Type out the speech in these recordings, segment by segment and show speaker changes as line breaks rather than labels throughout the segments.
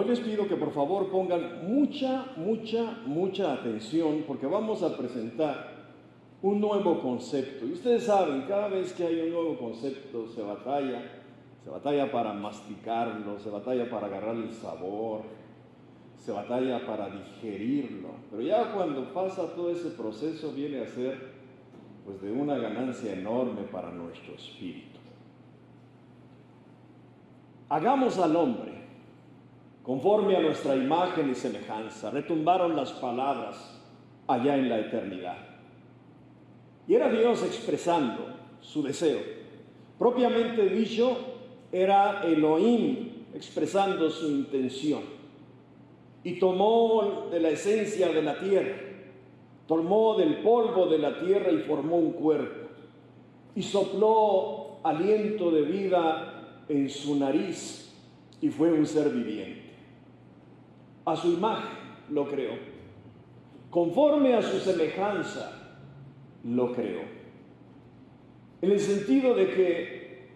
les pido que por favor pongan mucha atención, porque vamos a presentar un nuevo concepto. Y ustedes saben, cada vez que hay un nuevo concepto se batalla para masticarlo, se batalla para agarrarle el sabor, se batalla para digerirlo. Pero ya cuando pasa todo ese proceso viene a ser pues de una ganancia enorme para nuestro espíritu. Hagamos al hombre conforme a nuestra imagen y semejanza. Retumbaron las palabras allá en la eternidad. Y era Dios expresando su deseo. Propiamente dicho, era Elohim expresando su intención. Y tomó de la esencia de la tierra, tomó del polvo de la tierra y formó un cuerpo. Y sopló aliento de vida en su nariz y fue un ser viviente. A su imagen lo creó. Conforme a su semejanza lo creó. En el sentido de que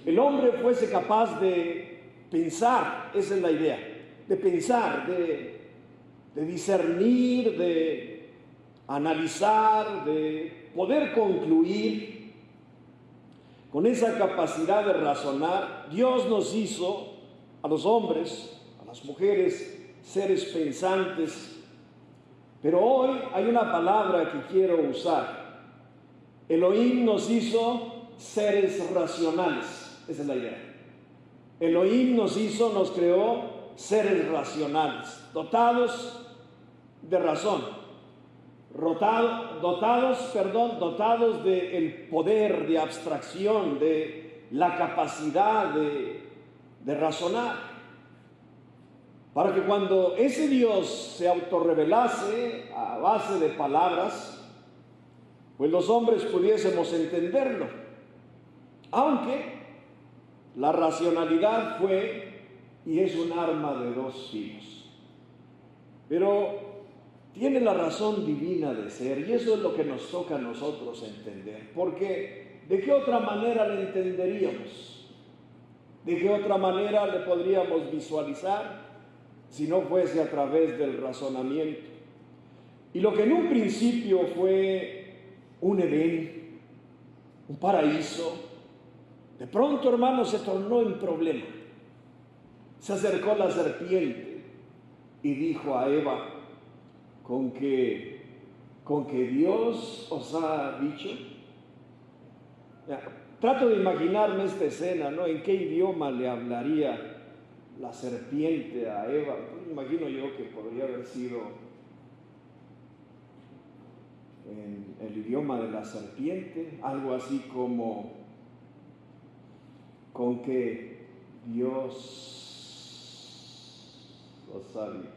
el hombre fuese capaz de pensar, esa es la idea, de pensar, de discernir, de analizar, de poder concluir. Con esa capacidad de razonar, Dios nos hizo a los hombres, a las mujeres, seres pensantes. Pero hoy hay una palabra que quiero usar. Elohim nos hizo seres racionales, esa es la idea. Elohim nos creó seres racionales, dotados de razón, dotados del poder de abstracción, de la capacidad de razonar. Para que cuando ese Dios se autorrevelase a base de palabras, pues los hombres pudiésemos entenderlo. Aunque la racionalidad fue y es un arma de dos filos. Pero tiene la razón divina de ser, y eso es lo que nos toca a nosotros entender. Porque ¿de qué otra manera le entenderíamos? ¿De qué otra manera le podríamos visualizar si no fuese a través del razonamiento? Y lo que en un principio fue un Edén, un paraíso, de pronto, hermanos, se tornó en problema. Se acercó la serpiente y dijo a Eva, ¿con que Dios os ha dicho? Trato de imaginarme esta escena, ¿no? ¿En qué idioma le hablaría la serpiente a Eva? Pues me imagino yo que podría haber sido en el idioma de la serpiente, algo así como ¿con que Dios os ha dicho?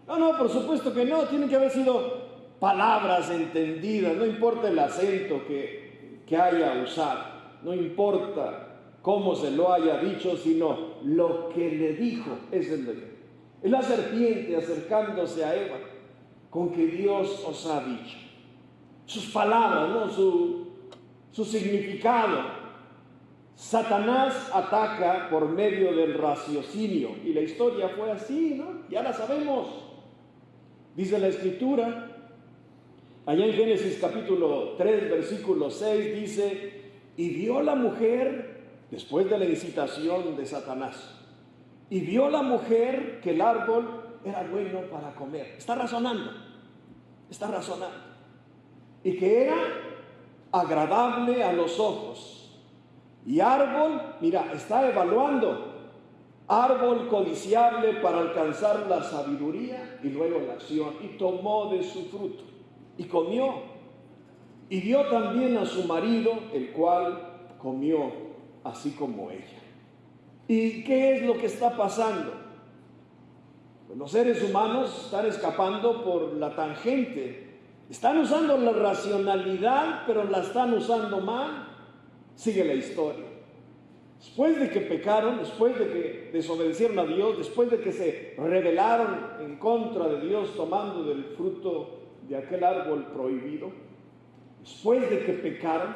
No, por supuesto que no, tienen que haber sido palabras entendidas, no importa el acento que haya usado, no importa cómo se lo haya dicho, sino lo que le dijo, es la serpiente acercándose a Eva, con que Dios os ha dicho. Sus palabras, ¿no? Su significado. Satanás ataca por medio del raciocinio, y la historia fue así, ¿no? Ya la sabemos. Dice la Escritura, allá en Génesis capítulo 3, versículo 6, dice, y vio la mujer, después de la incitación de Satanás, y vio la mujer que el árbol era bueno para comer. Está razonando. Y que era agradable a los ojos. Y árbol, mira, está evaluando. Árbol codiciable para alcanzar la sabiduría y luego la acción. Y tomó de su fruto y comió. Y dio también a su marido, el cual comió así como ella. ¿Y qué es lo que está pasando? Pues los seres humanos están escapando por la tangente. Están usando la racionalidad, pero la están usando mal. Sigue la historia. Después de que pecaron, después de que desobedecieron a Dios, después de que se rebelaron en contra de Dios tomando del fruto de aquel árbol prohibido, después de que pecaron,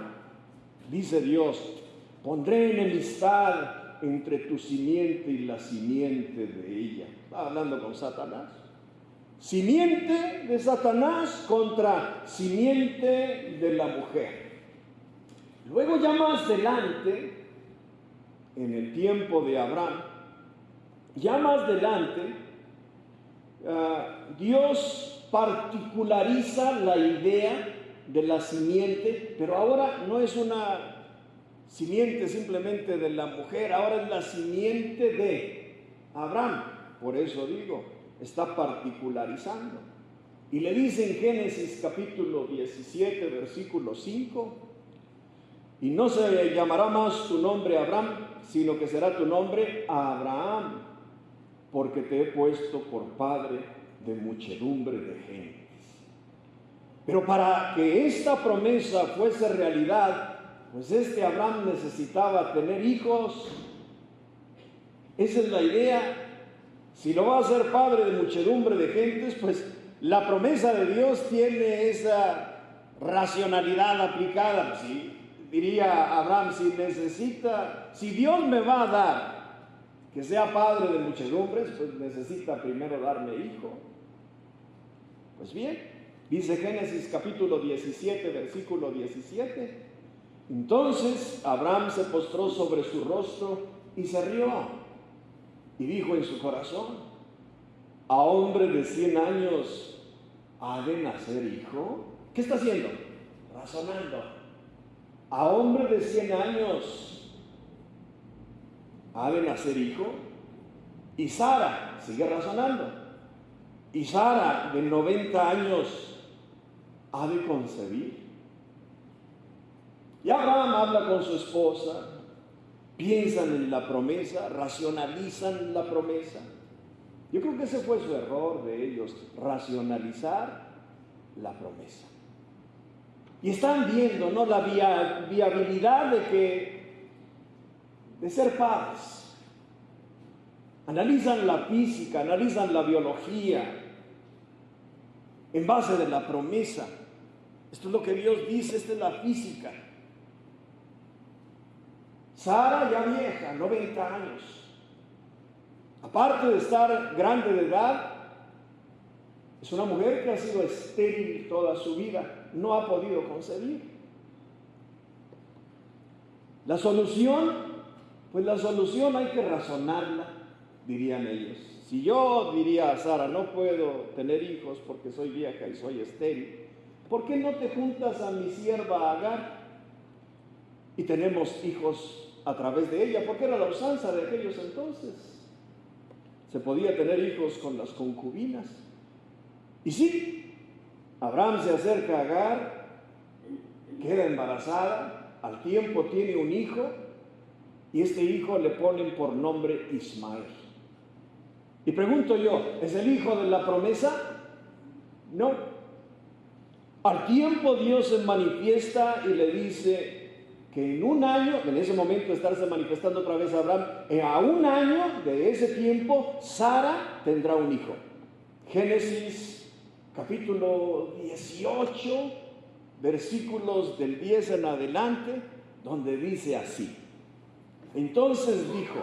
dice Dios, pondré enemistad entre tu simiente y la simiente de ella. Está hablando con Satanás. Simiente de Satanás contra simiente de la mujer. Luego ya más adelante, en el tiempo de Abraham, ya más adelante, Dios particulariza la idea de la simiente, pero ahora no es una simiente simplemente de la mujer, ahora es la simiente de Abraham. Por eso digo, está particularizando. Y le dice en Génesis capítulo 17, versículo 5, y no se llamará más tu nombre Abraham, sino que será tu nombre Abraham, porque te he puesto por padre de muchedumbre de gentes. Pero para que esta promesa fuese realidad, pues Abraham necesitaba tener hijos. Esa es la idea. Si lo va a hacer padre de muchedumbre de gentes, pues la promesa de Dios tiene esa racionalidad aplicada. Sí, diría Abraham, si Dios me va a dar que sea padre de muchedumbres, pues necesita primero darme hijo. Pues bien, dice Génesis capítulo 17, versículo 17. Entonces Abraham se postró sobre su rostro y se rió, y dijo en su corazón: ¿a hombre de 100 años ha de nacer hijo? ¿Qué está haciendo? Razonando. ¿A hombre de 100 años ha de nacer hijo? Y Sara, sigue razonando, y Sara de 90 años ha de concebir. Y Abraham habla con su esposa, piensan en la promesa, racionalizan la promesa. Yo creo que ese fue su error de ellos, racionalizar la promesa. Y están viendo, ¿no?, la viabilidad de ser padres. Analizan la física, analizan la biología en base de la promesa. Esto es lo que Dios dice, esta es la física. Sara ya vieja, 90 años. Aparte de estar grande de edad, es una mujer que ha sido estéril toda su vida, no ha podido concebir. La solución, pues la solución hay que razonarla, dirían ellos. Si yo diría a Sara, no puedo tener hijos porque soy vieja y soy estéril, ¿por qué no te juntas a mi sierva Agar y tenemos hijos a través de ella? Porque era la usanza de aquellos entonces. Se podía tener hijos con las concubinas. Y sí, Abraham se acerca a Agar, queda embarazada, al tiempo tiene un hijo, y este hijo le ponen por nombre Ismael. Y pregunto yo, ¿es el hijo de la promesa? No. Al tiempo Dios se manifiesta y le dice que en un año, en ese momento estarse manifestando otra vez a Abraham, a un año de ese tiempo, Sara tendrá un hijo. Génesis capítulo 18, versículos del 10 en adelante, donde dice así: entonces dijo,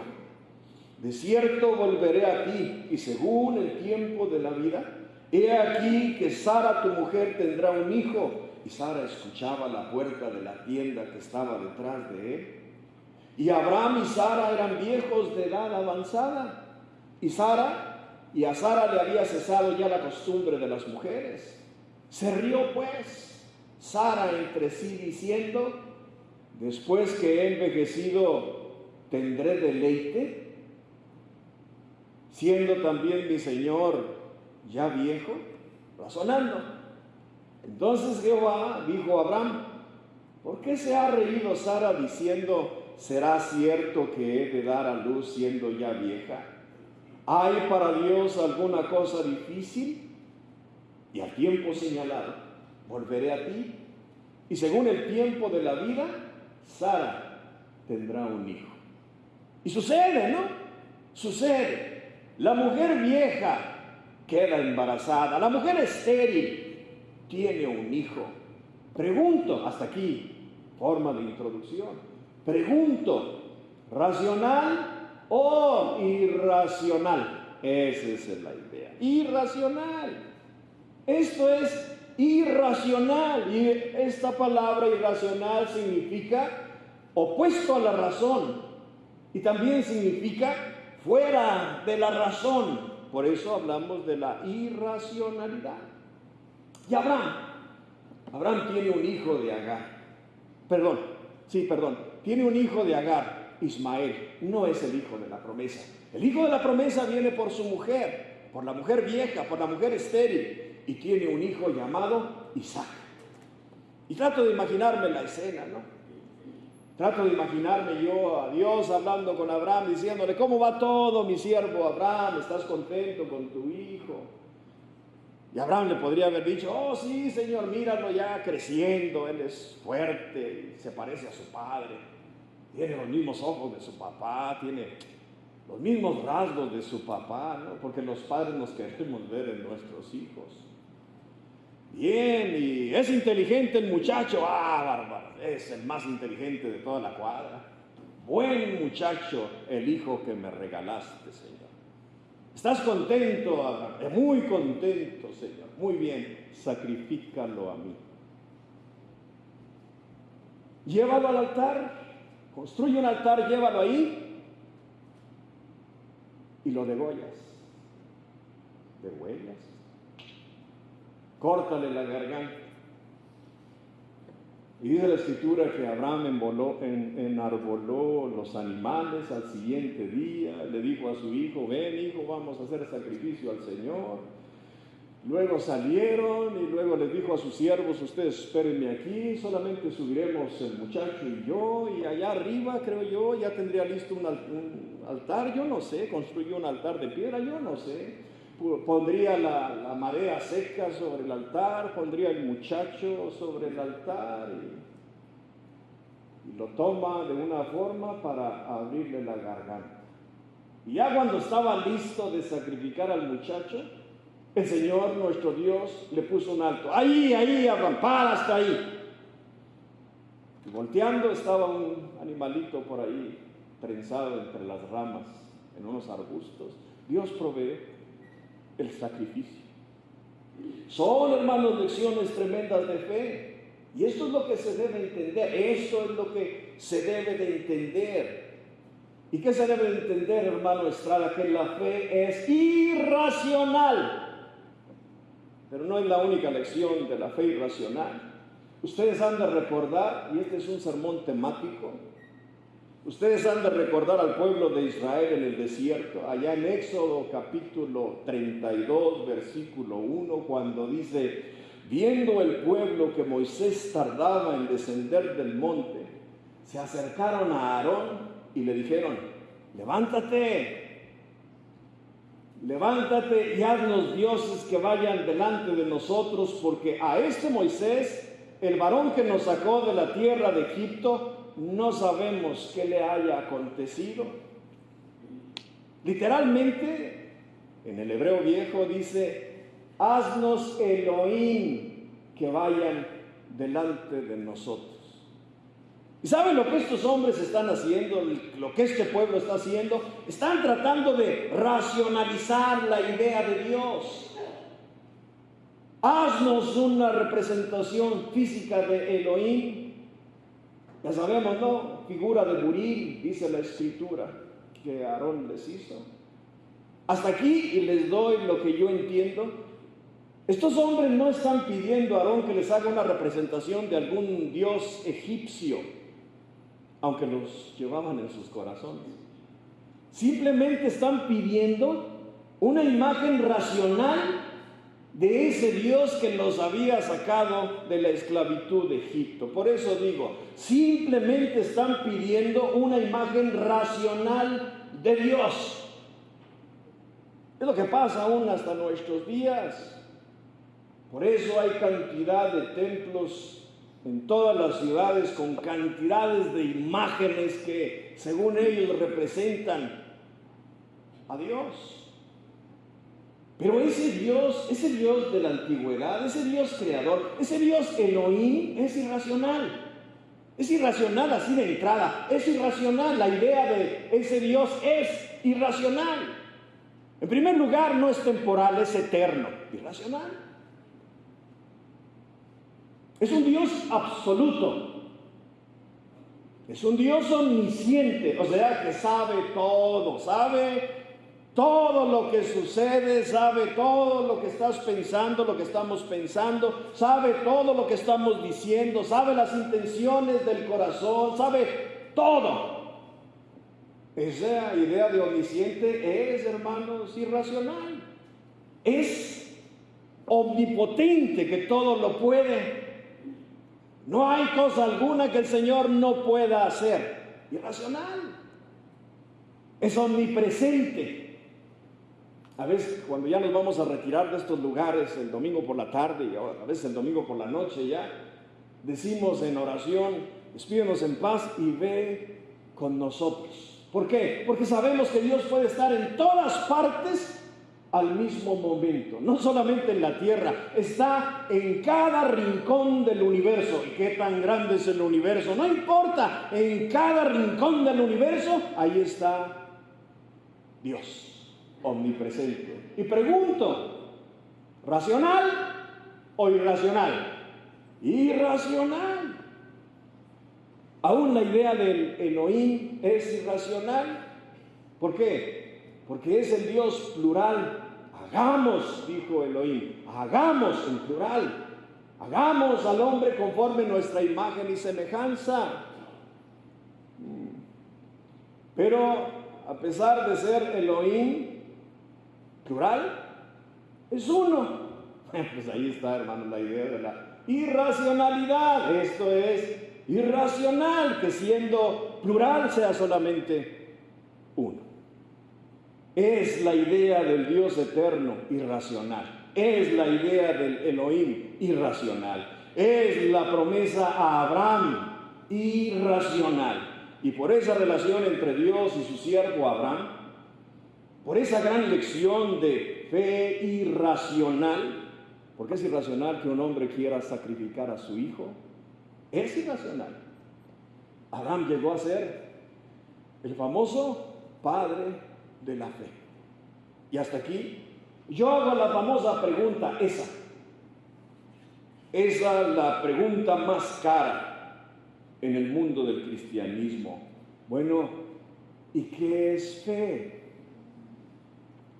de cierto volveré a ti, y según el tiempo de la vida, he aquí que Sara tu mujer tendrá un hijo. Y Sara escuchaba la puerta de la tienda que estaba detrás de él. Y Abraham y Sara eran viejos de edad avanzada, y a Sara le había cesado ya la costumbre de las mujeres. Se rió pues Sara entre sí diciendo: después que he envejecido, ¿tendré deleite? Siendo también mi señor ya viejo. Razonando. Entonces Jehová dijo a Abraham: ¿por qué se ha reído Sara diciendo, será cierto que he de dar a luz siendo ya vieja? ¿Hay para Dios alguna cosa difícil? Y al tiempo señalado volveré a ti, y según el tiempo de la vida, Sara tendrá un hijo. Y sucede, ¿no? Sucede. La mujer vieja queda embarazada, la mujer estéril tiene un hijo. Pregunto, hasta aquí, forma de introducción. Pregunto, ¿Racional o irracional? Esa es la idea. Irracional. Esto es irracional. Y esta palabra irracional significa opuesto a la razón. Y también significa fuera de la razón. Por eso hablamos de la irracionalidad. Y Abraham tiene un hijo de Agar. Tiene un hijo de Agar, Ismael. No es el hijo de la promesa. El hijo de la promesa viene por su mujer, por la mujer vieja, por la mujer estéril. Y tiene un hijo llamado Isaac. Y trato de imaginarme la escena, ¿no? Trato de imaginarme yo a Dios hablando con Abraham, diciéndole: ¿cómo va todo, mi siervo Abraham? ¿Estás contento con tu hijo? Y Abraham le podría haber dicho: oh sí, Señor, míralo ya creciendo, él es fuerte, se parece a su padre, tiene los mismos ojos de su papá, tiene los mismos rasgos de su papá, ¿no? Porque los padres nos queremos ver en nuestros hijos. Bien, y es inteligente el muchacho. Bárbaro, es el más inteligente de toda la cuadra. Buen muchacho el hijo que me regalaste, Señor. ¿Estás contento, Abraham? Muy contento, Señor. Muy bien, sacrifícalo a mí. Llévalo al altar, construye un altar, llévalo ahí y lo degüellas. Córtale la garganta. Y dice la escritura que Abraham enarboló los animales al siguiente día. Le dijo a su hijo: ven, hijo, vamos a hacer sacrificio al Señor. Luego salieron y luego les dijo a sus siervos: ustedes espérenme aquí, solamente subiremos el muchacho y yo, y allá arriba, creo yo, ya tendría listo un altar, yo no sé, construyó un altar de piedra, yo no sé. Pondría la madera seca sobre el altar, pondría el muchacho sobre el altar y lo toma de una forma para abrirle la garganta. Y ya cuando estaba listo de sacrificar al muchacho, el Señor nuestro Dios le puso un alto. Ahí, Abraham, para hasta ahí. Y volteando estaba un animalito por ahí, trenzado entre las ramas, en unos arbustos. Dios provee el sacrificio. Son, hermanos, lecciones tremendas de fe. Y esto es lo que se debe entender. Esto es lo que se debe de entender. ¿Y qué se debe de entender, hermano Estrada? Que la fe es irracional. Pero no es la única lección de la fe irracional. Ustedes han de recordar, y este es un sermón temático, ustedes han de recordar al pueblo de Israel en el desierto, allá en Éxodo capítulo 32, versículo 1, cuando dice: viendo el pueblo que Moisés tardaba en descender del monte, se acercaron a Aarón y le dijeron: levántate y haznos dioses que vayan delante de nosotros, porque a este Moisés, el varón que nos sacó de la tierra de Egipto, no sabemos qué le haya acontecido. Literalmente, en el hebreo viejo dice: haznos Elohim que vayan delante de nosotros. ¿Y saben lo que estos hombres están haciendo? Lo que este pueblo está haciendo. Están tratando de racionalizar la idea de Dios. Haznos una representación física de Elohim. Ya sabemos, ¿no? Figura de buril, dice la escritura, que Aarón les hizo. Hasta aquí, y les doy lo que yo entiendo. Estos hombres no están pidiendo a Aarón que les haga una representación de algún dios egipcio, aunque los llevaban en sus corazones. Simplemente están pidiendo una imagen racional de ese Dios que los había sacado de la esclavitud de Egipto. Por eso digo, simplemente están pidiendo una imagen racional de Dios. Es lo que pasa aún hasta nuestros días. Por eso hay cantidad de templos en todas las ciudades con cantidades de imágenes que, según ellos, representan a Dios. Pero ese Dios de la antigüedad, ese Dios creador, ese Dios Elohim es irracional. Es irracional así de entrada, es irracional, la idea de ese Dios es irracional. En primer lugar, no es temporal, es eterno, irracional. Es un Dios absoluto. Es un Dios omnisciente, o sea que sabe todo lo que sucede, sabe todo lo que estás pensando, lo que estamos pensando, sabe todo lo que estamos diciendo, sabe las intenciones del corazón, sabe todo. Esa idea de omnisciente es, hermanos, irracional. Es omnipotente, que todo lo puede. No hay cosa alguna que el Señor no pueda hacer. Irracional. Es omnipresente. A veces cuando ya nos vamos a retirar de estos lugares el domingo por la tarde y a veces el domingo por la noche ya, decimos en oración, despídenos en paz y ve con nosotros. ¿Por qué? Porque sabemos que Dios puede estar en todas partes al mismo momento, no solamente en la tierra, está en cada rincón del universo. ¿Y qué tan grande es el universo? No importa, en cada rincón del universo, ahí está Dios, omnipresente. Y pregunto, ¿racional o irracional? Irracional. Aún la idea del Elohim es irracional. ¿Por qué? Porque es el Dios plural. Hagamos, dijo Elohim, hagamos en plural. Hagamos al hombre conforme nuestra imagen y semejanza. Pero a pesar de ser Elohim plural, es uno. Pues ahí está, hermano, la idea de la irracionalidad. Esto es irracional, que siendo plural sea solamente uno. Es la idea del Dios eterno irracional. Es la idea del Elohim irracional. Es la promesa a Abraham irracional. Y por esa relación entre Dios y su siervo Abraham, por esa gran lección de fe irracional, porque es irracional que un hombre quiera sacrificar a su hijo, es irracional. Abraham llegó a ser el famoso padre de la fe. Y hasta aquí yo hago la famosa pregunta, esa es la pregunta más cara en el mundo del cristianismo. Bueno, ¿y qué es fe?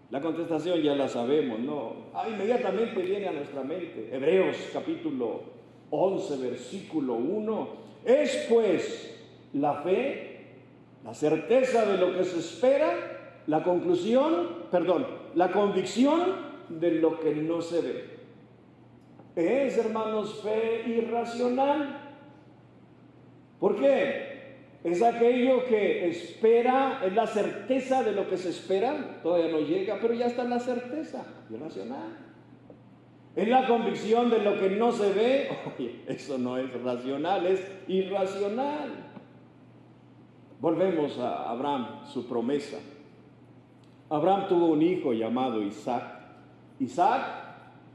La contestación ya la sabemos, ¿no? Inmediatamente viene a nuestra mente. Hebreos capítulo 11, versículo 1. Es pues la fe, la certeza de lo que se espera, la convicción de lo que no se ve. Es, hermanos, fe irracional. ¿Por qué? Es aquello que espera, es la certeza de lo que se espera, todavía no llega, pero ya está en la certeza, irracional. Es la convicción de lo que no se ve. Oye, eso no es racional, es irracional. Volvemos a Abraham, su promesa. Abraham tuvo un hijo llamado Isaac. Isaac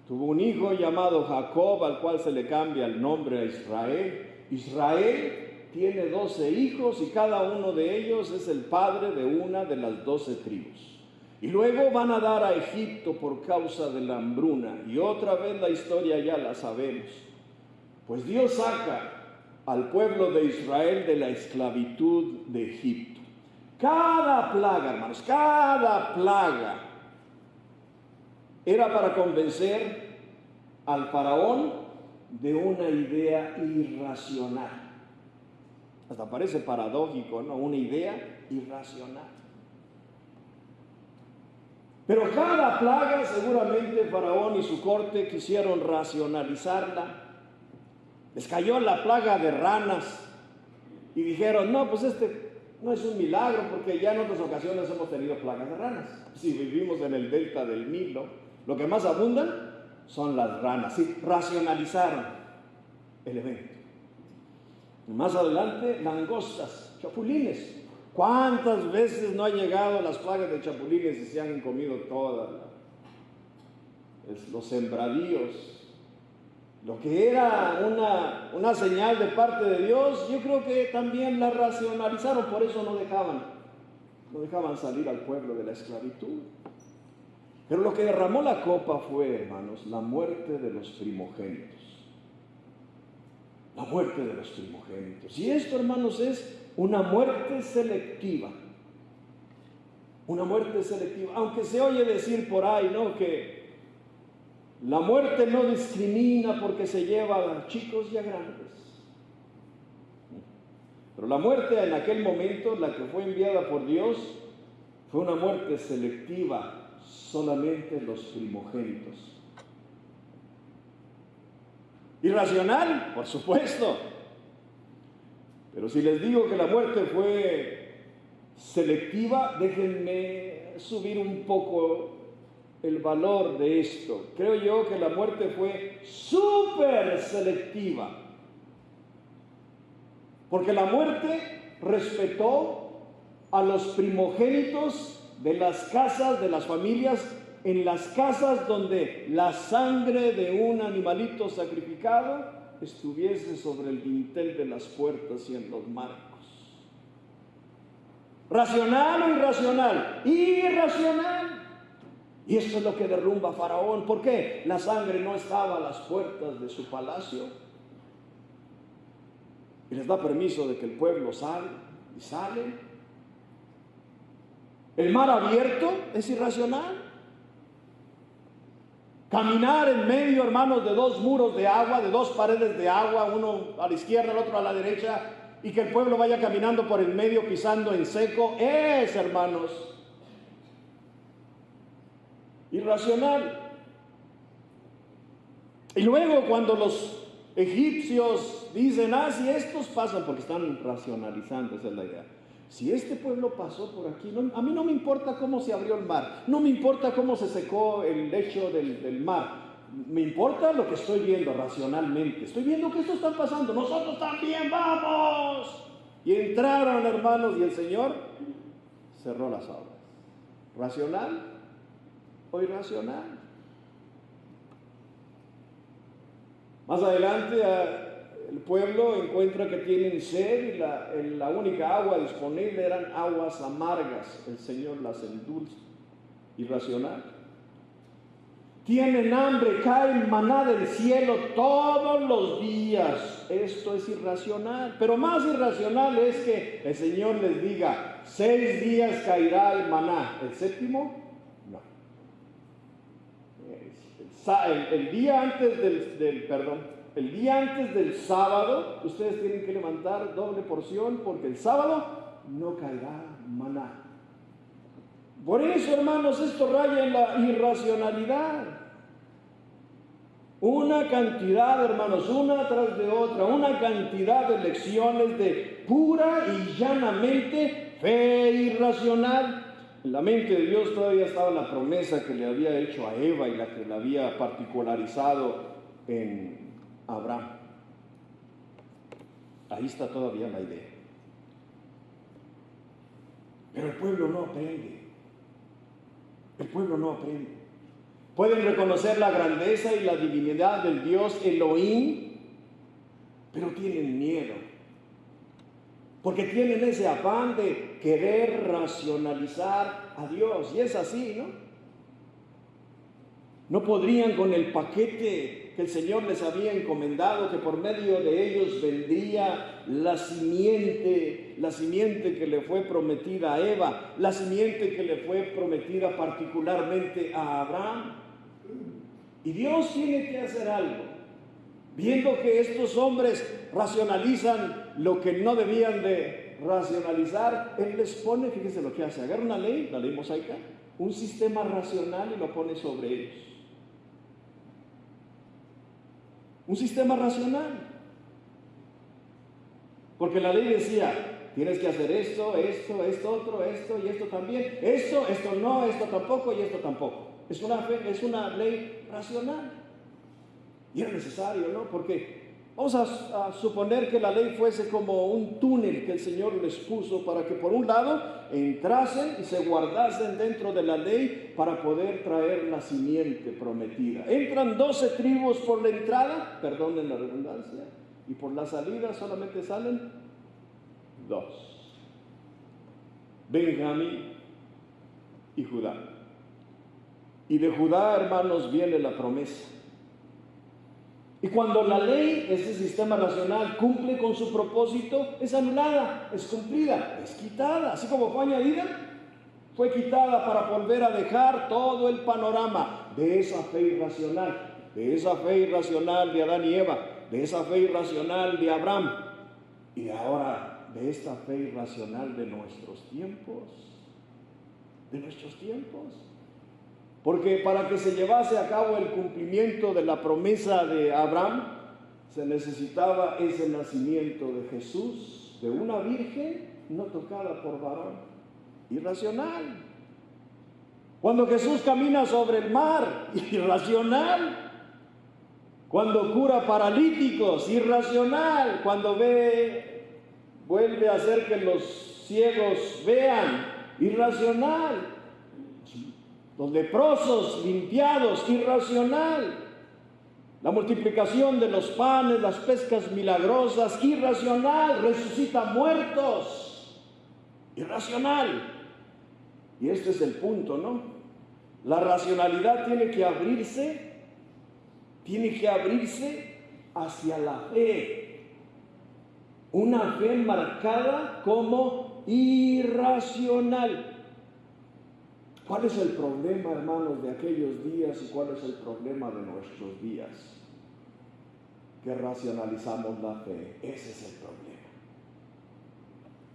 tuvo un hijo llamado Jacob, al cual se le cambia el nombre a Israel. Israel tiene 12 hijos y cada uno de ellos es el padre de una de las 12 tribus. Y luego van a dar a Egipto por causa de la hambruna. Y otra vez la historia ya la sabemos. Pues Dios saca al pueblo de Israel de la esclavitud de Egipto. Cada plaga, hermanos, cada plaga era para convencer al faraón de una idea irracional. Hasta parece paradójico, ¿no? Una idea irracional. Pero cada plaga, seguramente Faraón y su corte quisieron racionalizarla. Les cayó la plaga de ranas y dijeron, no, pues este no es un milagro, porque ya en otras ocasiones hemos tenido plagas de ranas. Si vivimos en el delta del Nilo, lo que más abundan son las ranas. Sí, racionalizaron el evento. Más adelante, langostas, chapulines. ¿Cuántas veces no han llegado las plagas de chapulines y se han comido todas los sembradíos? lo que era una señal de parte de Dios, yo creo que también la racionalizaron, por eso no dejaban salir al pueblo de la esclavitud. Pero lo que derramó la copa fue, hermanos, la muerte de los primogénitos. La muerte de los primogénitos. Y esto, hermanos, es una muerte selectiva. Una muerte selectiva. Aunque se oye decir por ahí, ¿no?, que la muerte no discrimina porque se lleva a chicos y a grandes. Pero la muerte en aquel momento, la que fue enviada por Dios, fue una muerte selectiva. Solamente los primogénitos. Irracional, por supuesto. Pero si les digo que la muerte fue selectiva, déjenme subir un poco el valor de esto. Creo yo que la muerte fue súper selectiva. Porque la muerte respetó a los primogénitos de las casas, de las familias, en las casas donde la sangre de un animalito sacrificado estuviese sobre el dintel de las puertas y en los marcos. ¿Racional o irracional? Irracional. Y esto es lo que derrumba a Faraón. ¿Por qué? La sangre no estaba a las puertas de su palacio. Y les da permiso de que el pueblo salga y sale. El mar abierto es irracional. Caminar en medio, hermanos, de dos muros de agua, de dos paredes de agua, uno a la izquierda, el otro a la derecha, y que el pueblo vaya caminando por el medio pisando en seco, es, hermanos, irracional. Y luego cuando los egipcios dicen, si estos pasan, porque están racionalizando, esa es la idea. Si este pueblo pasó por aquí, a mí no me importa cómo se abrió el mar, no me importa cómo se secó el lecho del mar, me importa lo que estoy viendo racionalmente. Estoy viendo que esto está pasando, nosotros también vamos. Y entraron, hermanos, y el Señor cerró las aguas. ¿Racional o irracional? Más adelante el pueblo encuentra que tienen sed y la única agua disponible eran aguas amargas. El Señor las endulza. Irracional. Tienen hambre, cae maná del cielo todos los días. Esto es irracional. Pero más irracional es que el Señor les diga, 6 días caerá el maná. ¿El séptimo? No. El día antes el día antes del sábado, ustedes tienen que levantar doble porción porque el sábado no caerá maná. Por eso, hermanos, esto raya en la irracionalidad. Una cantidad, hermanos, una tras de otra, una cantidad de lecciones de pura y llanamente fe irracional. En la mente de Dios todavía estaba la promesa que le había hecho a Eva y la que le había particularizado en Abraham. Ahí está todavía la idea. Pero el pueblo no aprende. El pueblo no aprende. Pueden reconocer la grandeza y la divinidad del Dios Elohim, pero tienen miedo. Porque tienen ese afán de querer racionalizar a Dios. Y es así, ¿no? No podrían con el paquete que el Señor les había encomendado, que por medio de ellos vendría la simiente que le fue prometida a Eva, la simiente que le fue prometida particularmente a Abraham. Y Dios tiene que hacer algo, viendo que estos hombres racionalizan lo que no debían de racionalizar. Él les pone, fíjense lo que hace, agarra una ley, la ley mosaica, un sistema racional y lo pone sobre ellos. Un sistema racional. Porque la ley decía, tienes que hacer esto, otro, esto y esto también. Esto no, esto tampoco y esto tampoco. Es una ley racional. Y era necesario, ¿no? Porque Vamos a suponer que la ley fuese como un túnel que el Señor les puso para que por un lado entrasen y se guardasen dentro de la ley para poder traer la simiente prometida. Entran 12 tribus por la entrada, perdonen la redundancia, y por la salida solamente salen 2. Benjamín y Judá. Y de Judá, hermanos, viene la promesa. Y cuando la ley, ese sistema racional, cumple con su propósito, es anulada, es cumplida, es quitada. Así como fue añadida, fue quitada para volver a dejar todo el panorama de esa fe irracional, de Adán y Eva, de esa fe irracional de Abraham, y ahora de esta fe irracional de nuestros tiempos. Porque para que se llevase a cabo el cumplimiento de la promesa de Abraham, se necesitaba ese nacimiento de Jesús, de una virgen no tocada por varón. Irracional. Cuando Jesús camina sobre el mar, irracional. Cuando cura paralíticos, irracional. Cuando vuelve a hacer que los ciegos vean, irracional. Los leprosos limpiados, irracional. La multiplicación de los panes, las pescas milagrosas, irracional. Resucita muertos, irracional. Y este es el punto, ¿no? La racionalidad tiene que abrirse hacia la fe. Una fe marcada como irracional. ¿Cuál es el problema, hermanos, de aquellos días y cuál es el problema de nuestros días? Que racionalizamos la fe. Ese es el problema.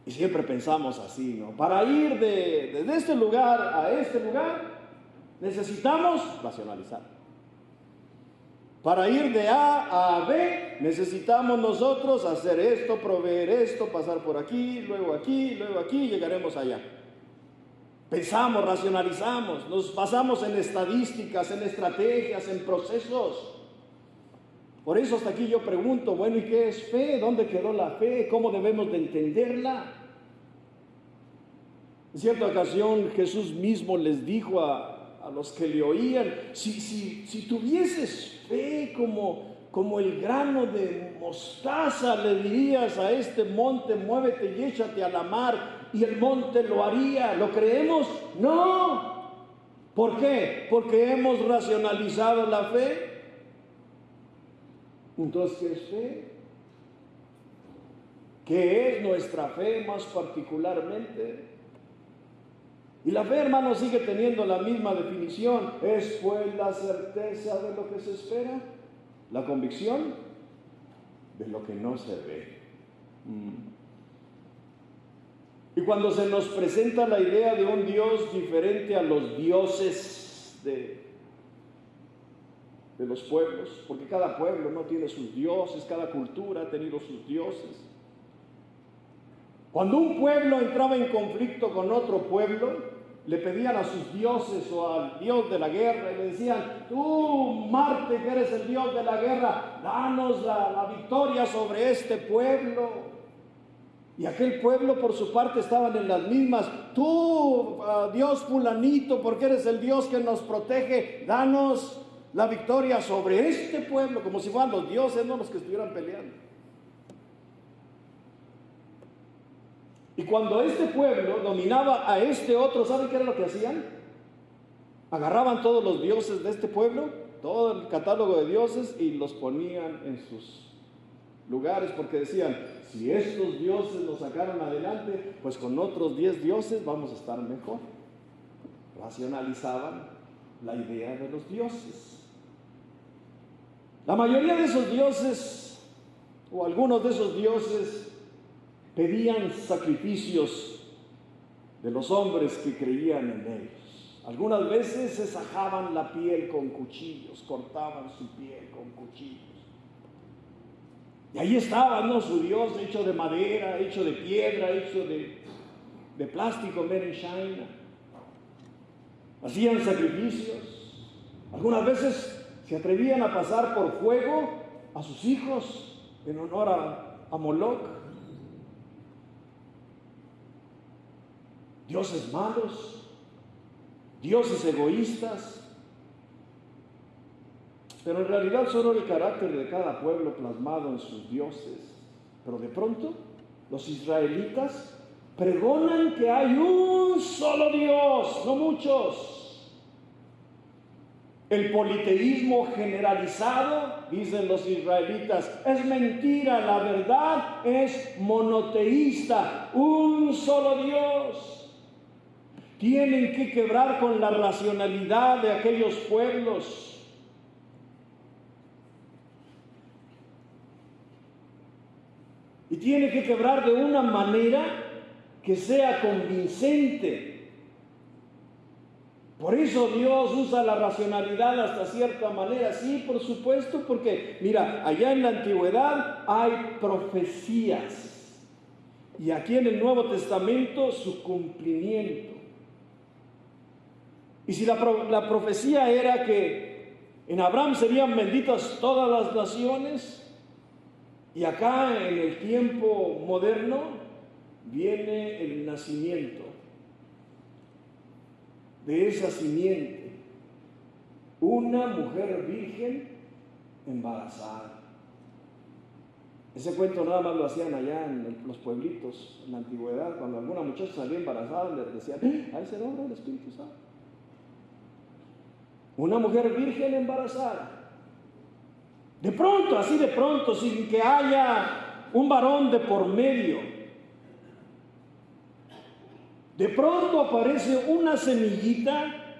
Y siempre pensamos así, ¿no? Para ir desde este lugar a este lugar, necesitamos racionalizar. Para ir de A a B, necesitamos nosotros hacer esto, proveer esto, pasar por aquí, luego aquí, llegaremos allá. Pensamos, racionalizamos, nos basamos en estadísticas, en estrategias, en procesos. Por eso hasta aquí yo pregunto, bueno, ¿y qué es fe? ¿Dónde quedó la fe? ¿Cómo debemos de entenderla? En cierta ocasión Jesús mismo les dijo a los que le oían, si tuvieses fe como el grano de mostaza, le dirías a este monte, muévete y échate a la mar, y el monte lo haría. ¿Lo creemos? No. ¿Por qué? Porque hemos racionalizado la fe. Entonces, ¿qué es fe? ¿Qué es nuestra fe más particularmente? Y la fe, hermanos, sigue teniendo la misma definición. Es pues la certeza de lo que se espera, la convicción de lo que no se ve. Y cuando se nos presenta la idea de un Dios diferente a los dioses de los pueblos, porque cada pueblo no tiene sus dioses, cada cultura ha tenido sus dioses. Cuando un pueblo entraba en conflicto con otro pueblo, le pedían a sus dioses o al dios de la guerra y le decían, tú, Marte, que eres el dios de la guerra, danos la victoria sobre este pueblo. Y aquel pueblo por su parte estaban en las mismas, tú, Dios fulanito, porque eres el Dios que nos protege, danos la victoria sobre este pueblo, como si fueran los dioses, no los que estuvieran peleando. Y cuando este pueblo dominaba a este otro, ¿saben qué era lo que hacían? Agarraban todos los dioses de este pueblo, todo el catálogo de dioses, y los ponían en sus lugares, porque decían, si estos dioses nos sacaron adelante, pues con otros 10 dioses vamos a estar mejor. Racionalizaban la idea de los dioses. La mayoría de esos dioses, o algunos de esos dioses, pedían sacrificios de los hombres que creían en ellos. Algunas veces se sajaban la piel con cuchillos, cortaban su piel con cuchillos. Y ahí estaba, ¿no?, su Dios hecho de madera, hecho de piedra, hecho de plástico, made in China. Hacían sacrificios. Algunas veces se atrevían a pasar por fuego a sus hijos en honor a Moloch, dioses malos, dioses egoístas. Pero en realidad solo el carácter de cada pueblo plasmado en sus dioses. Pero de pronto los israelitas pregonan que hay un solo Dios, no muchos. El politeísmo generalizado, dicen los israelitas, es mentira, la verdad es monoteísta, un solo Dios. Tienen que quebrar con la racionalidad de aquellos pueblos. Y tiene que quebrar de una manera que sea convincente. Por eso Dios usa la racionalidad hasta cierta manera. Sí, por supuesto, porque mira, allá en la antigüedad hay profecías. Y aquí en el Nuevo Testamento su cumplimiento. Y si la profecía era que en Abraham serían benditas todas las naciones, y acá en el tiempo moderno viene el nacimiento de esa simiente, una mujer virgen embarazada. Ese cuento nada más lo hacían allá en los pueblitos, en la antigüedad, cuando alguna muchacha salía embarazada, les decían, ahí se obra el Espíritu Santo. Una mujer virgen embarazada. De pronto, así de pronto, sin que haya un varón de por medio. De pronto aparece una semillita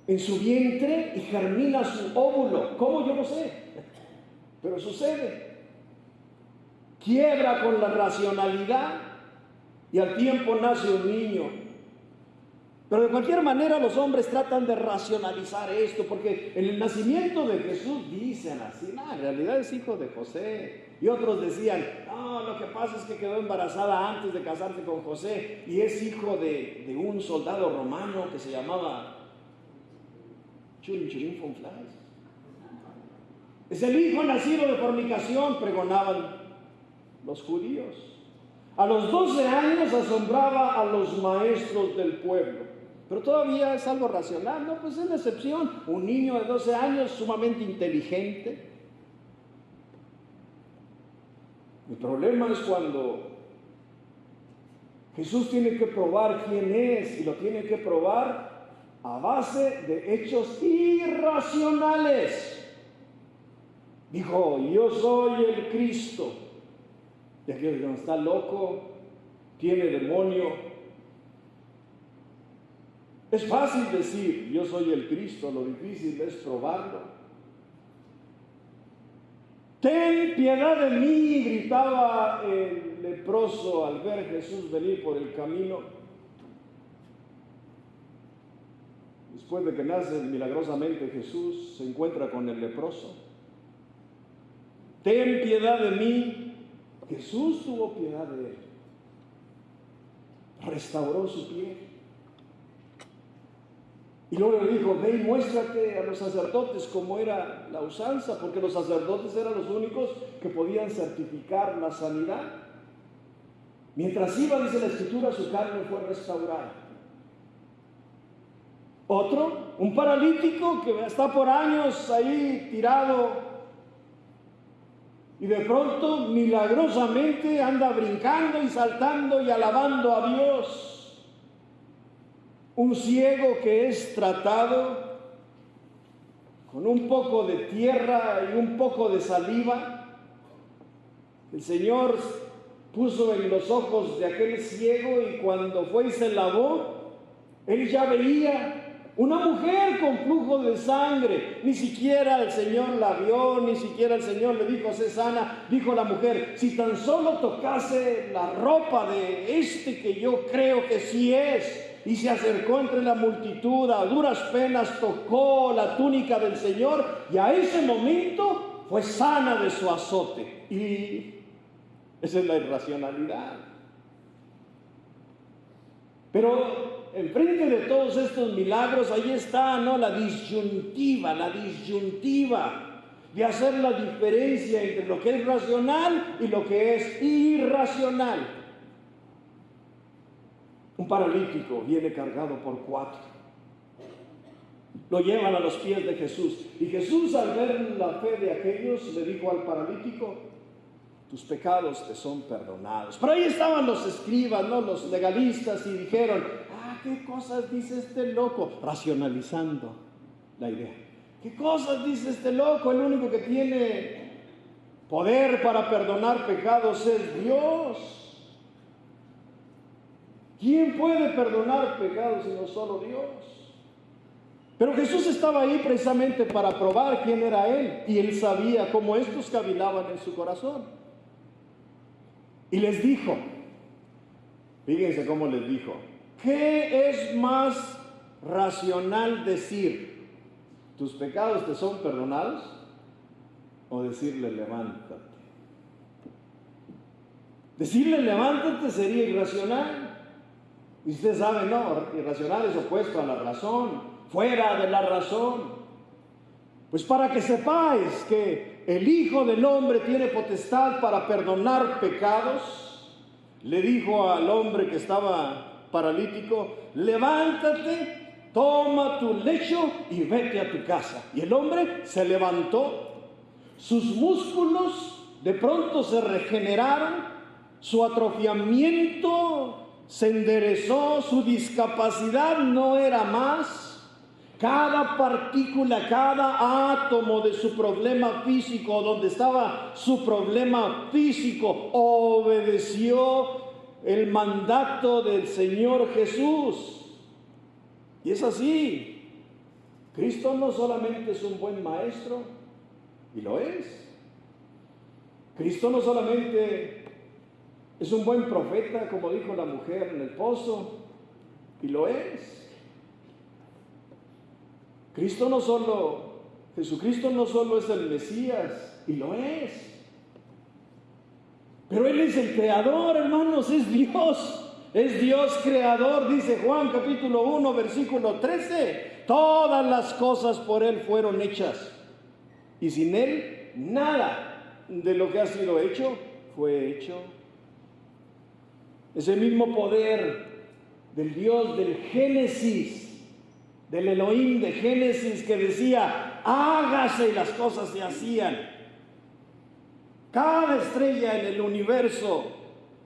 en su vientre y germina su óvulo. ¿Cómo? Yo no sé, pero sucede. Quiebra con la racionalidad y al tiempo nace un niño. Pero de cualquier manera los hombres tratan de racionalizar esto, porque en el nacimiento de Jesús dicen así, no, en realidad es hijo de José. Y otros decían, no, lo que pasa es que quedó embarazada antes de casarse con José y es hijo de un soldado romano que se llamaba Churin von Fleiss. Es el hijo nacido de fornicación, pregonaban los judíos. A los 12 años asombraba a los maestros del pueblo. Pero todavía es algo racional, ¿no? Pues es la excepción. Un niño de 12 años sumamente inteligente. El problema es cuando Jesús tiene que probar quién es, y lo tiene que probar a base de hechos irracionales. Dijo, yo soy el Cristo. Y aquellos dijeron, está loco, tiene demonio. Es fácil decir, yo soy el Cristo, lo difícil es probarlo. Ten piedad de mí, gritaba el leproso al ver a Jesús venir por el camino. Después de que nace milagrosamente Jesús, se encuentra con el leproso. Ten piedad de mí. Jesús tuvo piedad de él. Restauró su piel. Y luego le dijo, ve y muéstrate a los sacerdotes como era la usanza, porque los sacerdotes eran los únicos que podían certificar la sanidad. Mientras iba, dice la Escritura, su carne fue restaurada. Otro, un paralítico que está por años ahí tirado y de pronto milagrosamente anda brincando y saltando y alabando a Dios. Un ciego que es tratado con un poco de tierra y un poco de saliva. El Señor puso en los ojos de aquel ciego y cuando fue y se lavó, él ya veía. Una mujer con flujo de sangre, ni siquiera el Señor la vio, ni siquiera el Señor le dijo, sé sana. Dijo la mujer, si tan solo tocase la ropa de este que yo creo que sí es. Y se acercó entre la multitud, a duras penas tocó la túnica del Señor y a ese momento fue sana de su azote. Y esa es la irracionalidad. Pero enfrente de todos estos milagros, ahí está, ¿no? La disyuntiva. de hacer la diferencia entre lo que es racional y lo que es irracional. Un paralítico viene cargado por 4. Lo llevan a los pies de Jesús. Y Jesús, al ver la fe de aquellos, le dijo al paralítico: tus pecados te son perdonados. Pero ahí estaban los escribas, ¿no?, los legalistas, y dijeron: ¿qué cosas dice este loco? Racionalizando la idea. ¿Qué cosas dice este loco? El único que tiene poder para perdonar pecados es Dios. ¿Quién puede perdonar pecados sino solo Dios? Pero Jesús estaba ahí precisamente para probar quién era Él, y Él sabía cómo estos cavilaban en su corazón. Y les dijo, fíjense cómo les dijo: ¿qué es más racional decir? ¿Tus pecados te son perdonados? ¿O decirle levántate? Decirle levántate sería irracional. Y usted sabe, no, irracional es opuesto a la razón, fuera de la razón. Pues para que sepáis que el Hijo del Hombre tiene potestad para perdonar pecados, le dijo al hombre que estaba paralítico: levántate, toma tu lecho y vete a tu casa. Y el hombre se levantó, sus músculos de pronto se regeneraron, su atrofiamiento se enderezó, su discapacidad no era más. Cada partícula, cada átomo de su problema físico, donde estaba su problema físico, obedeció el mandato del Señor Jesús. Y es así. Cristo no solamente es un buen maestro, y lo es. Cristo no solamente es un buen profeta, como dijo la mujer en el pozo, y lo es. Jesucristo no solo es el Mesías, y lo es. Pero Él es el creador, hermanos, es Dios creador, dice Juan capítulo 1, versículo 13. Todas las cosas por Él fueron hechas, y sin Él nada de lo que ha sido hecho fue hecho. Ese mismo poder del Dios del Génesis, del Elohim de Génesis, que decía: hágase, y las cosas se hacían. Cada estrella en el universo,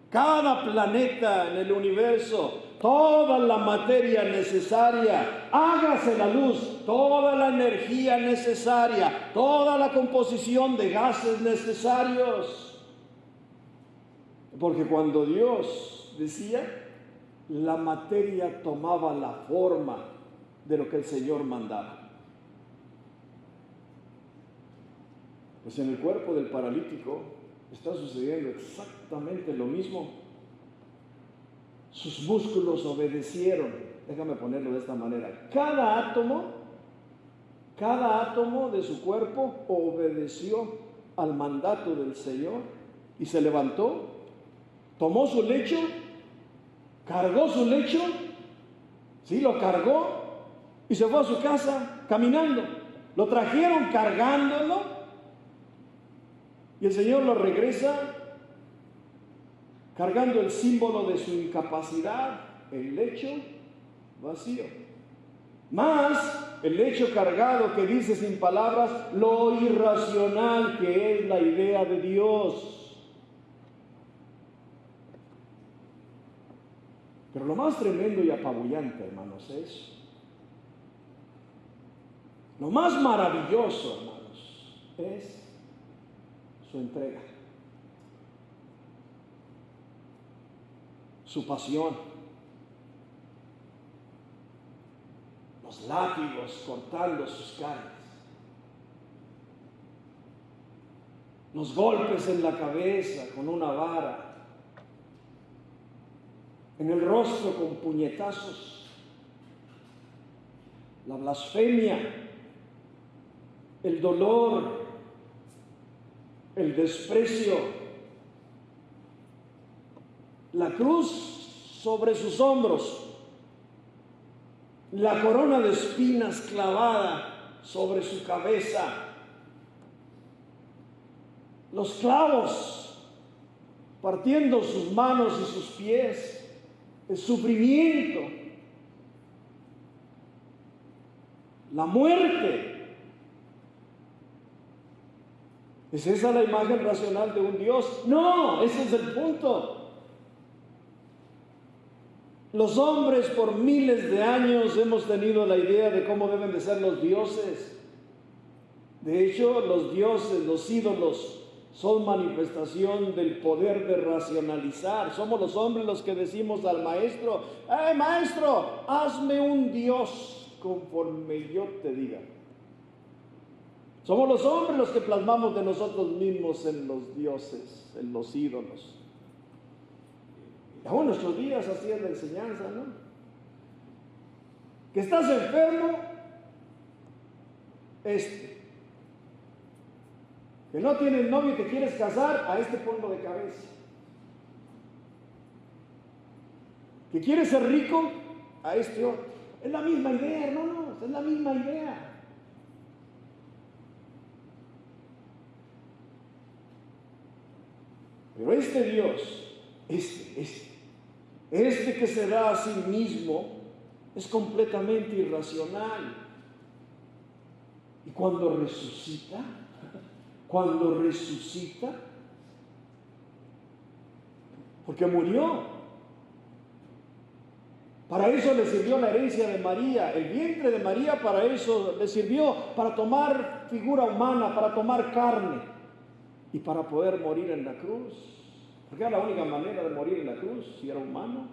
cada planeta en el universo, toda la materia necesaria, hágase la luz, toda la energía necesaria, toda la composición de gases necesarios. Porque cuando Dios decía, la materia tomaba la forma de lo que el Señor mandaba. Pues en el cuerpo del paralítico está sucediendo exactamente lo mismo. Sus músculos obedecieron. Déjame ponerlo de esta manera: cada átomo de su cuerpo obedeció al mandato del Señor y se levantó, tomó su lecho, cargó su lecho, sí, lo cargó y se fue a su casa caminando. Lo trajeron cargándolo y el Señor lo regresa cargando el símbolo de su incapacidad, el lecho vacío. Más el lecho cargado, que dice sin palabras lo irracional que es la idea de Dios. Pero lo más tremendo y apabullante, hermanos, es lo más maravilloso, hermanos, es su entrega, su pasión, los látigos cortando sus carnes, los golpes en la cabeza con una vara, en el rostro con puñetazos, la blasfemia, el dolor, el desprecio, la cruz sobre sus hombros, la corona de espinas clavada sobre su cabeza, los clavos, partiendo sus manos y sus pies, el sufrimiento, la muerte. ¿Es esa la imagen racional de un Dios? No, ese es el punto. Los hombres por miles de años hemos tenido la idea de cómo deben de ser los dioses. De hecho, los dioses, los ídolos, son manifestación del poder de racionalizar. Somos los hombres los que decimos al maestro: ¡Hey, maestro, hazme un Dios conforme yo te diga! Somos los hombres los que plasmamos de nosotros mismos en los dioses, en los ídolos. Aún en nuestros días así es la enseñanza, ¿no? Que estás enfermo, que no tienes novio y te quieres casar, a ponlo de cabeza. Que quieres ser rico, a otro. Es la misma idea, hermanos, es la misma idea. Pero este Dios, este que se da a sí mismo, es completamente irracional. Y cuando resucita, porque murió, para eso le sirvió la herencia de María, el vientre de María para eso le sirvió, para tomar figura humana, para tomar carne y para poder morir en la cruz, porque era la única manera de morir en la cruz, si era humano.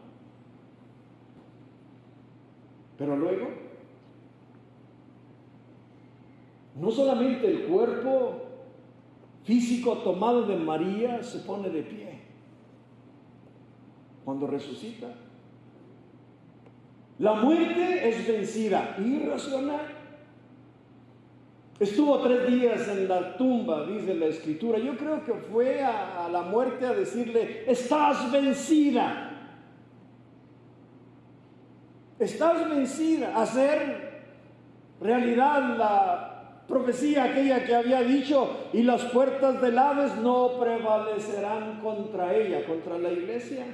Pero luego, no solamente el cuerpo físico tomado de María se pone de pie cuando resucita. La muerte es vencida, irracional. Estuvo 3 días en la tumba, dice la Escritura. Yo creo que fue a la muerte a decirle: estás vencida. Estás vencida. Hacer realidad la profecía aquella que había dicho: y las puertas del Hades no prevalecerán contra ella, contra la iglesia.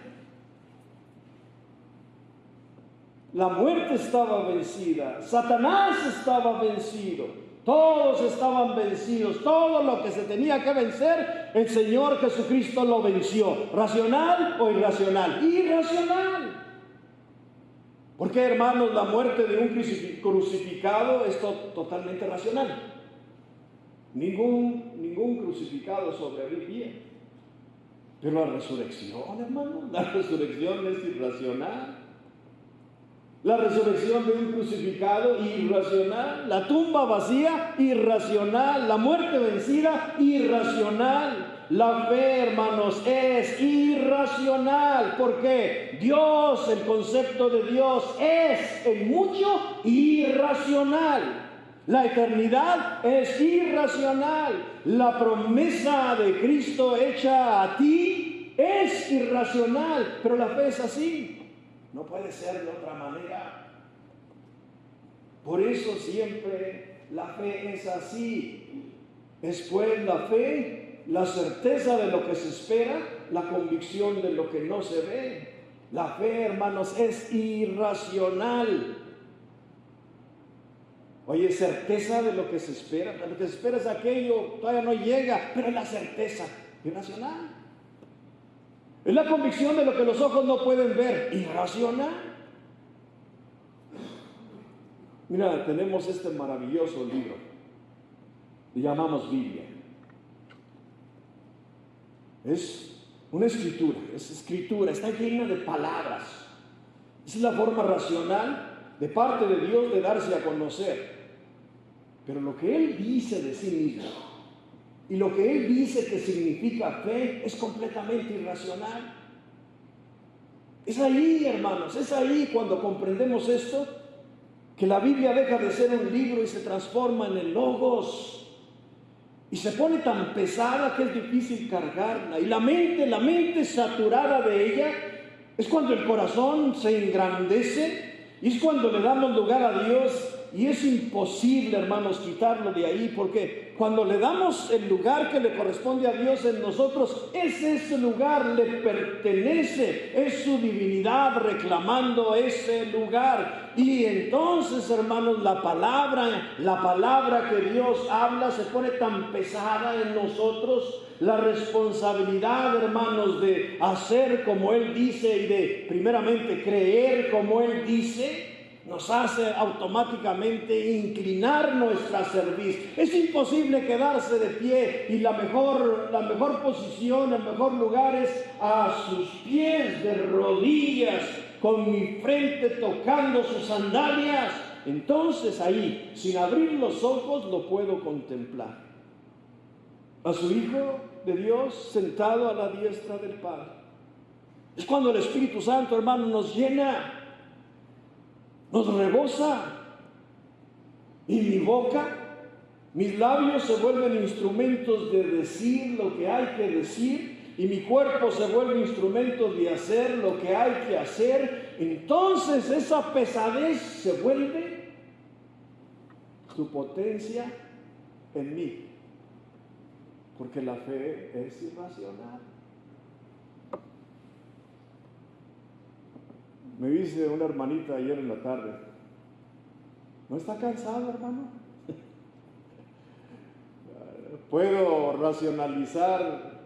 La muerte estaba vencida, Satanás estaba vencido. Todos estaban vencidos. Todo lo que se tenía que vencer, el Señor Jesucristo lo venció. ¿Racional o irracional? Irracional. ¿Por qué, hermanos, la muerte de un crucificado es totalmente racional? Ningún crucificado sobrevive. Pero la resurrección, hermano, la resurrección es irracional. La resurrección de un crucificado, irracional. La tumba vacía, irracional. La muerte vencida, irracional. La fe, hermanos, es irracional. ¿Por qué? Dios, el concepto de Dios es en mucho irracional. La eternidad es irracional. La promesa de Cristo hecha a ti es irracional. Pero la fe es así. No puede ser de otra manera. Por eso siempre la fe es así. Después la fe, la certeza de lo que se espera, la convicción de lo que no se ve. La fe, hermanos, es irracional. Oye, certeza de lo que se espera. Lo que se espera es aquello, todavía no llega, pero es la certeza irracional. Es la convicción de lo que los ojos no pueden ver, irracional. Mira, tenemos este maravilloso libro, le llamamos Biblia. Es una escritura, está llena de palabras. Esa es la forma racional de parte de Dios de darse a conocer. Pero lo que Él dice de sí mismo y lo que Él dice que significa fe es completamente irracional. Es ahí, hermanos, es ahí cuando comprendemos esto, que la Biblia deja de ser un libro y se transforma en el Logos. Y se pone tan pesada que es difícil cargarla. Y la mente saturada de ella, es cuando el corazón se engrandece y es cuando le damos lugar a Dios y es imposible, hermanos, quitarlo de ahí, porque cuando le damos el lugar que le corresponde a Dios en nosotros, ese lugar le pertenece, es su divinidad reclamando ese lugar. Y entonces, hermanos, la palabra que Dios habla se pone tan pesada en nosotros. La responsabilidad, hermanos, de hacer como Él dice y de primeramente creer como Él dice, nos hace automáticamente inclinar nuestra cerviz. Es imposible quedarse de pie, y la mejor posición, el mejor lugar es a sus pies, de rodillas, con mi frente tocando sus sandalias. Entonces ahí, sin abrir los ojos, lo puedo contemplar. A su Hijo de Dios sentado a la diestra del Padre. Es cuando el Espíritu Santo, hermano, nos llena, nos rebosa, y mi boca, mis labios se vuelven instrumentos de decir lo que hay que decir, y mi cuerpo se vuelve instrumento de hacer lo que hay que hacer. Entonces esa pesadez se vuelve su potencia en mí, porque la fe es irracional. Me dice una hermanita ayer en la tarde: ¿no está cansado, hermano? Puedo racionalizar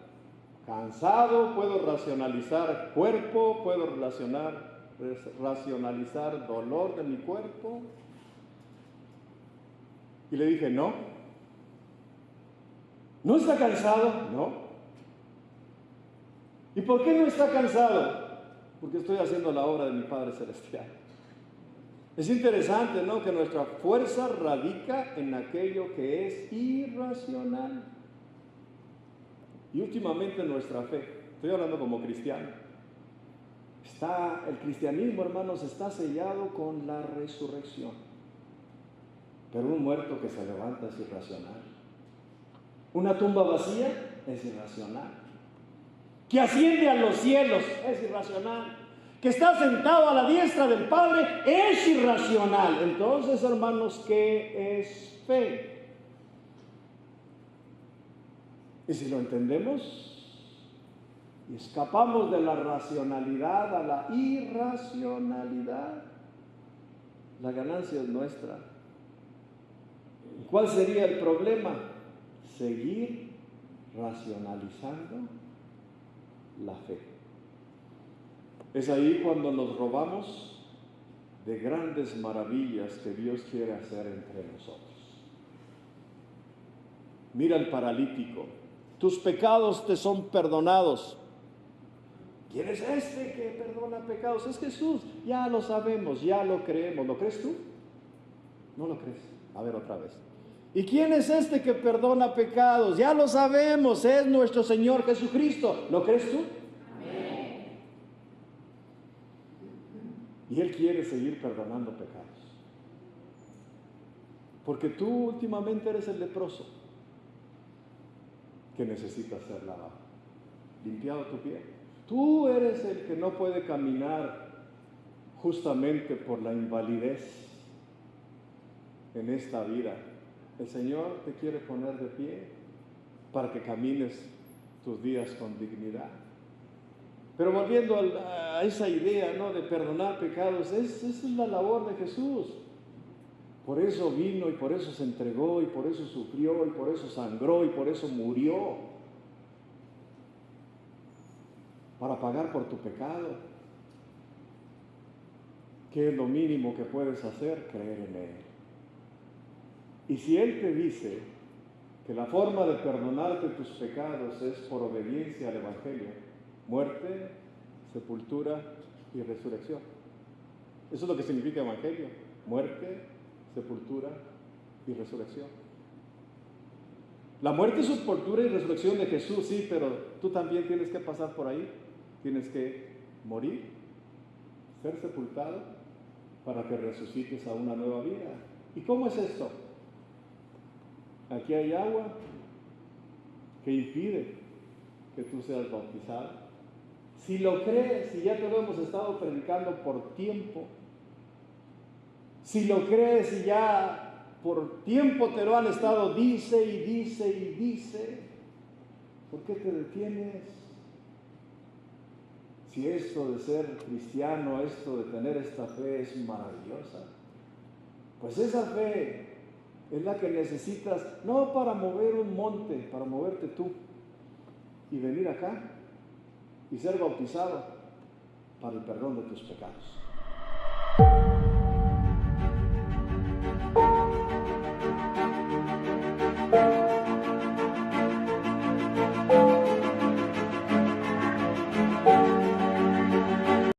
cansado, puedo racionalizar cuerpo, puedo racionalizar dolor de mi cuerpo. Y le dije: no. ¿No está cansado? No. ¿Y por qué no está cansado? Porque estoy haciendo la obra de mi Padre Celestial. Es interesante, ¿no?, que nuestra fuerza radica en aquello que es irracional. Y últimamente nuestra fe, estoy hablando como cristiano, el cristianismo, hermanos, está sellado con la resurrección. Pero un muerto que se levanta es irracional. Una tumba vacía es irracional. Que asciende a los cielos es irracional. Que está sentado a la diestra del Padre es irracional. Entonces, hermanos, ¿qué es fe? Y si lo entendemos y escapamos de la racionalidad a la irracionalidad, la ganancia es nuestra. ¿Cuál sería el problema? Seguir racionalizando la fe. Es ahí cuando nos robamos de grandes maravillas que Dios quiere hacer entre nosotros. Mira al paralítico: tus pecados te son perdonados. ¿Quién es este que perdona pecados? Es Jesús. Ya lo sabemos, ya lo creemos. ¿Lo crees tú? ¿No lo crees? A ver, otra vez. ¿Y quién es este que perdona pecados? Ya lo sabemos, es nuestro Señor Jesucristo. ¿Lo crees tú? Amén. Y Él quiere seguir perdonando pecados. Porque tú últimamente eres el leproso que necesita ser lavado, limpiado tu piel. Tú eres el que no puede caminar justamente por la invalidez en esta vida. El Señor te quiere poner de pie para que camines tus días con dignidad. Pero volviendo a esa idea, ¿no?, de perdonar pecados, esa es la labor de Jesús. Por eso vino, y por eso se entregó, y por eso sufrió, y por eso sangró, y por eso murió. Para pagar por tu pecado. ¿Qué es lo mínimo que puedes hacer? Creer en Él. Y si Él te dice que la forma de perdonarte tus pecados es por obediencia al Evangelio, muerte, sepultura y resurrección. Eso es lo que significa Evangelio: muerte, sepultura y resurrección. La muerte, sepultura y resurrección de Jesús, sí, pero tú también tienes que pasar por ahí. Tienes que morir, ser sepultado, para que resucites a una nueva vida. ¿Y cómo es esto? Aquí hay agua que impide que tú seas bautizado. Si lo crees, si ya te lo hemos estado predicando por tiempo, Si lo crees y ya por tiempo te lo han estado, dice y dice y dice, ¿por qué te detienes? Si esto de ser cristiano, esto de tener esta fe es maravillosa, pues esa fe es la que necesitas, no para mover un monte, para moverte tú y venir acá y ser bautizado para el perdón de tus pecados.